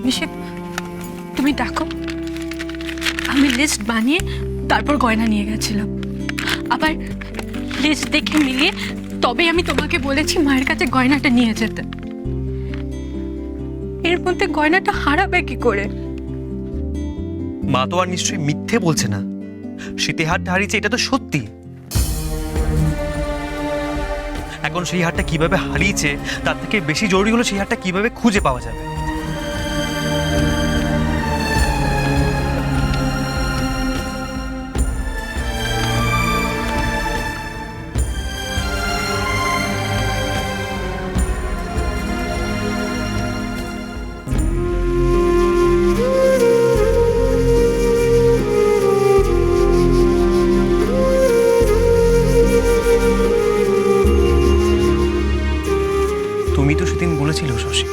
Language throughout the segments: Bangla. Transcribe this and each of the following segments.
নিশিত, তুমি দেখো, আমি লিস্ট বানিয়ে তারপর গয়না নিয়ে গেছিলাম। আবার লিস্ট দেখে মিলিয়ে তবে আমি তোমাকে বলেছি মায়ের কাছে গয়নাটা নিয়ে যেতে। এর মধ্যে গয়নাটা হারাবে কি করে? মা তো আর নিশ্চয়ই মিথ্যে বলছে না। শীতে হারটা হারিয়েছে, এটা তো সত্যি। এখন সেই হারটা কিভাবে হারিয়েছে তার থেকে বেশি জরুরি হলো সেই হারটা কিভাবে খুঁজে পাওয়া যাবে। তুমি তো সেদিন বলেছিলে শশী,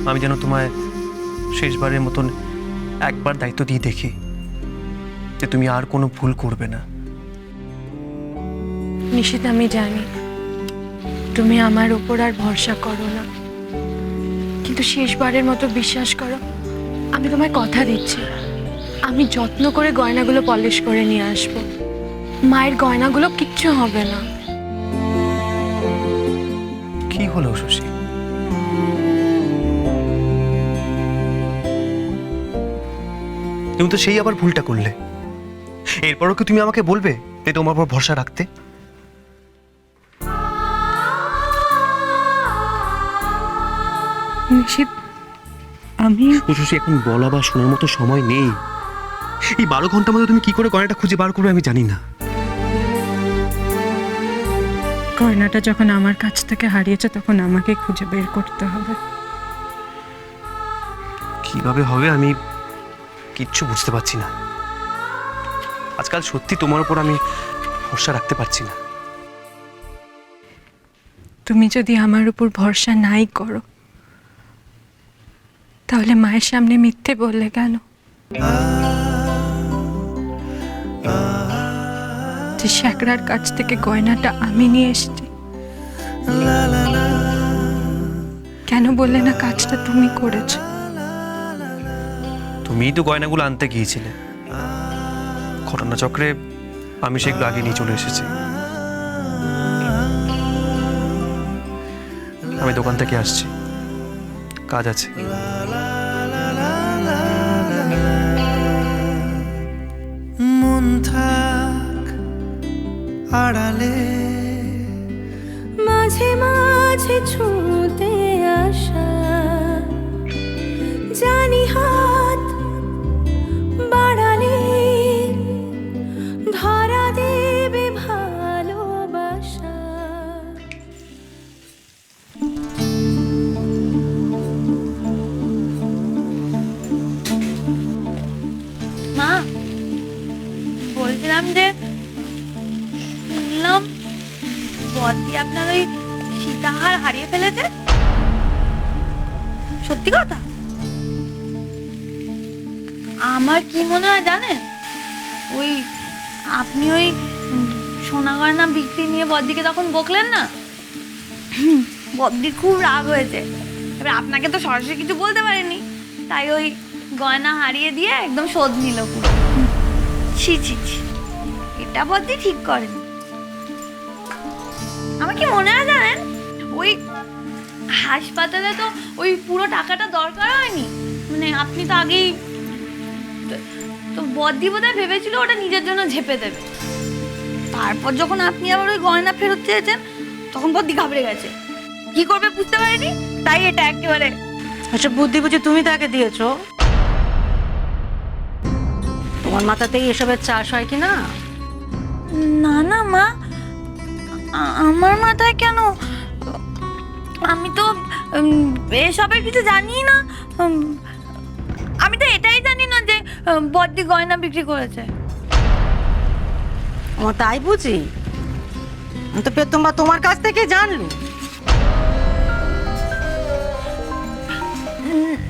আমি যেন তোমায় শেষবারের মতন একবার দায়িত্ব দিয়ে দেখি যে তুমি আর কোনো ভুল করবে না। নিশিত, আমি জানি তুমি আমার উপর আর ভরসা করো না, কিন্তু শেষবারের মতো বিশ্বাস করো, আমি তোমায় কথা দিচ্ছি, আমি যত্ন করে গয়নাগুলো পলিশ করে নিয়ে আসবো। মায়ের গয়নাগুলো কিচ্ছু হবে না। কি হলো শশী? তুমি তো সেই আবার ভুলটা করলে। এরপরও কি তুমি আমাকে বলবে যে তোমার উপর ভরসা রাখতে? নিশিত, আমি শশী, এখন বলা বা শোনার মতো সময় নেই। এই 12 ঘন্টার মধ্যে তুমি কি করে গয়নাটা খুঁজে বার করবে আমি জানি না। গয়নাটা যখন আমার কাছ থেকে হারিয়েছে তখন আমাকে খুঁজে বের করতে হবে। কিভাবে হবে আমি কিচ্ছু বুঝতে পারছি না। আজকাল সত্যি তোমার উপর আমি ভরসা রাখতে পারছি না। তুমি যদি আমার উপর ভরসা নাই করো তাহলে মায়ের সামনে মিথ্যে বললে কেন যে শ্যাকরার কাছ থেকে গয়নাটা আমি নিয়ে এসেছি? কেন বললে না কাজটা তুমি করেছো? তুমিই তো গয়নাগুলো আনতে গিয়েছিলে। ঘটনাচক্রে আমি সেগুলো আগে নিয়ে চলে এসেছি। আমি দোকান থেকে আসছি, কাজ আছে। মন থাক আড়ালে, মাঝে মাঝে ছুঁতে আসা, জানি হাত বাড়ালে ধরা দেবে ভালোবাসা। মা, বলছিলাম যে শুনলাম বদ্দি আপনার ওই সীতাহার হারিয়ে ফেলেছে, সত্যি কথা? আমার কি মনে হয় জানেন, ওই আপনি ওই সোনা গয়না বিক্রি নিয়ে বদ্দিকে তখন বকলেন না, বদ্দির খুব রাগ হয়েছে। এবার আপনাকে তো সরাসরি কিছু বলতে পারেনি, তাই ওই গয়না হারিয়ে দিয়ে একদম শোধ নিল পুরো। ছি ছি ছি, এটা বদ্দি ঠিক করেন। আমার কি মনে হয় জানেন, ওই হাসপাতালে তো ওই পুরো টাকাটা দরকার হয়নি, মানে আপনি তো আগেই তো বদ্দি বোধহয় ভেবেছিল ওটা নিজের জন্য ঝেপে দেবে। তারপর যখন আপনি আবার ওই গয়না ফেরত চেয়েছেন তখন বদ্দি ঘাবড়ে গেছে, কি করবে বুঝতে পারেনি, তাই এটা একেবারে। আচ্ছা, বুদ্ধি বুঝি তুমি তাকে দিয়েছো? তোমার মাথাতেই এসবের চাষ হয় কি না? না না মা, আমার মাথায় কেন? আমি তো এসবের কিছু জানি না। আমি তো এটাই জানি না যে বদ্দি গয়না বিক্রি করেছে। আমার তাই বুঝি, আমি তো তোমরা তোমার কাছ থেকে জানলো।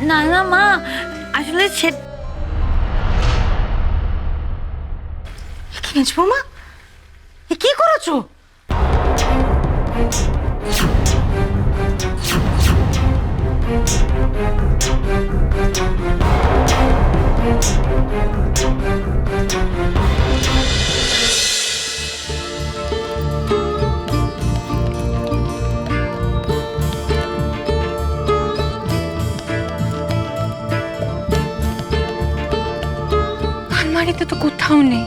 না না মা, আসলে সে কি মেজবো মা, এ কি করেছো? আলমারিতে তো কোথাও নেই।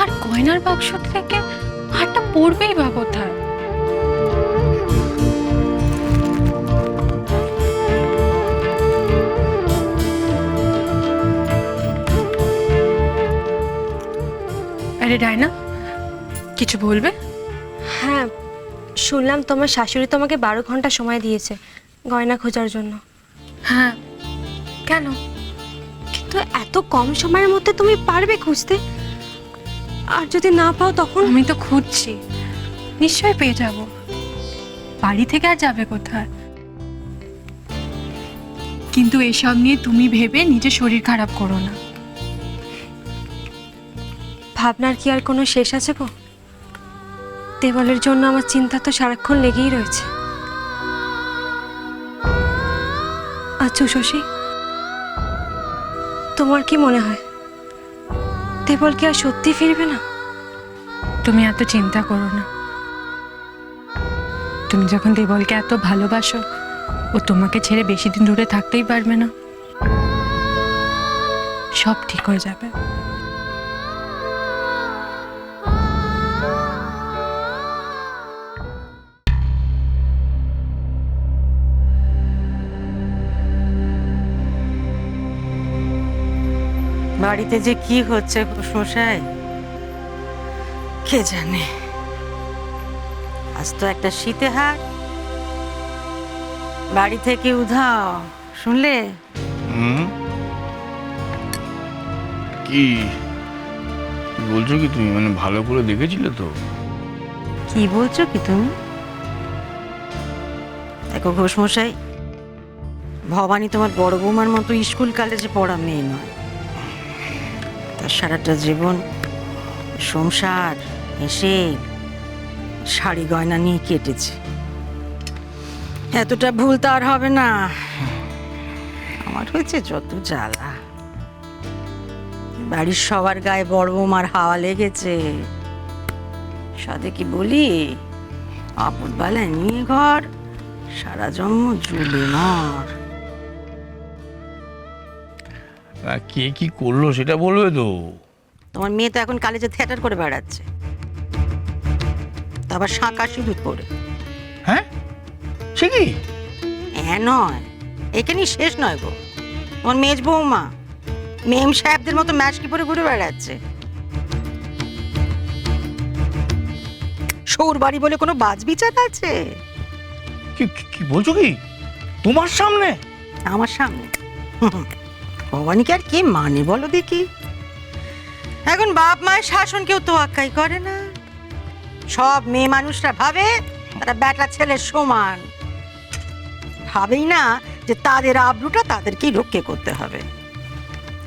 আর গয়নার বাক্স থেকে হারটা পড়বেই বা কোথায়? আরে ডায়না, কিছু বলবে? হ্যাঁ, শুনলাম তোমার শাশুড়ি তোমাকে 12 ঘন্টা সময় দিয়েছে গয়না খোঁজার জন্য। হ্যাঁ, কেন? কিন্তু এত কম সময়ের মধ্যে তুমি পারবে খুঁজতে? আর যদি না পাও তখন? আমি তো খুঁজছি, নিশ্চয়ই পেয়ে যাব। বাড়ি থেকে আর যাবে কোথায়? কিন্তু এসব নিয়ে তুমি ভেবে নিজের শরীর খারাপ করো না। ভাবনার কি আর কোনো শেষ আছে গো? দেওয়ালের জন্য আমার চিন্তা তো সারাক্ষণ লেগেই রয়েছে। আচ্ছা শশী, তোমার কি মনে হয় দেবল কি আর সত্যি ফিরবে না? তুমি এত চিন্তা করো না। তুমি যখন দেবলকে এত ভালোবাসো, ও তোমাকে ছেড়ে বেশি দিন দূরে থাকতেই পারবে না। সব ঠিক হয়ে যাবে। বাড়িতে যে কি হচ্ছে মশাই কে জানে। আজ তো একটা শীতে হাট, বাড়ি থেকে উধাও, শুনলে? কি বলছো কি তুমি? মানে ভালো করে দেখেছিলে তো? কি বলছো কি তুমি? দেখো ঘোষমশাই, ভবানী তোমার বড় বৌমার মতো স্কুল কলেজে পড়া মেয়ে নয়। তার সারাটা জীবন সংসার, এসে শাড়ি গয়না নিয়ে কেটেছে। এতটা ভুল তার হবে না। আমার হয়েছে যত জ্বালা। বাড়ির সবার গায়ে বড় বৌমার হাওয়া লেগেছে। সাথে কি বলি, আপদ বেলায় নিয়ে ঘর, সারা জন্ম জুলে মর। কে কি করলো সেটা বলবে তো? তোমার মেয়ে তো এখন কলেজে থিয়েটার করে বেড়াচ্ছে, তা আবার শাঁকা সিঁদুর পরে। হ্যাঁ, সে কি? হ্যাঁ নয়, এখানেই শেষ নয় গো। তোমার মেজ বৌমা মেম সাহেবদের মতো ম্যাচকি পরে ঘুরে বেড়াচ্ছে। সৌর বাড়ি বলে কোনো বাজ বিচার আছে? কি বলছো কি তোমার সামনে? আমার সামনে? ভবানীকে আর কে মানে বলো দেখি? এখন বাপ মায়ের শাসন কেউ তো আক্কাই করে না। সব মেয়ে মানুষরা ভাবে তারা বেটা ছেলের সমান, ভাবেই না যে তাদের আবরুটা তাদেরকেই রক্ষে করতে হবে।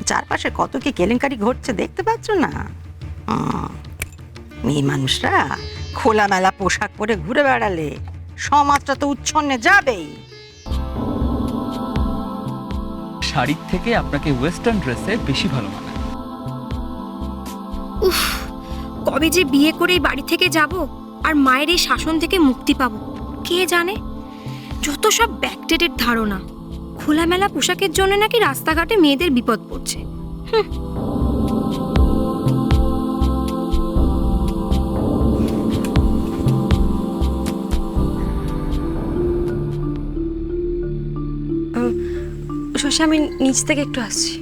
চারপাশে কত কি কেলেঙ্কারি ঘটছে দেখতে পাচ্ছ না? মেয়ে মানুষরা খোলামেলা পোশাক পরে ঘুরে বেড়ালে সমাজটা তো উচ্ছন্নে যাবেই। শাড়ির থেকে আপনাকে ওয়েস্টার্ন ড্রেসে বেশি ভালো মানায়। উফ, কবে যে বিয়ে করে বাড়ি থেকে যাব আর মায়ের এই শাসন থেকে মুক্তি পাবো কে জানে। যত সব ব্যাকডেটেড ধারণা, খোলামেলা পোশাকের জন্য নাকি রাস্তাঘাটে মেয়েদের বিপদ পড়ছে। শশী, আমি নিচ থেকে একটু আসছি।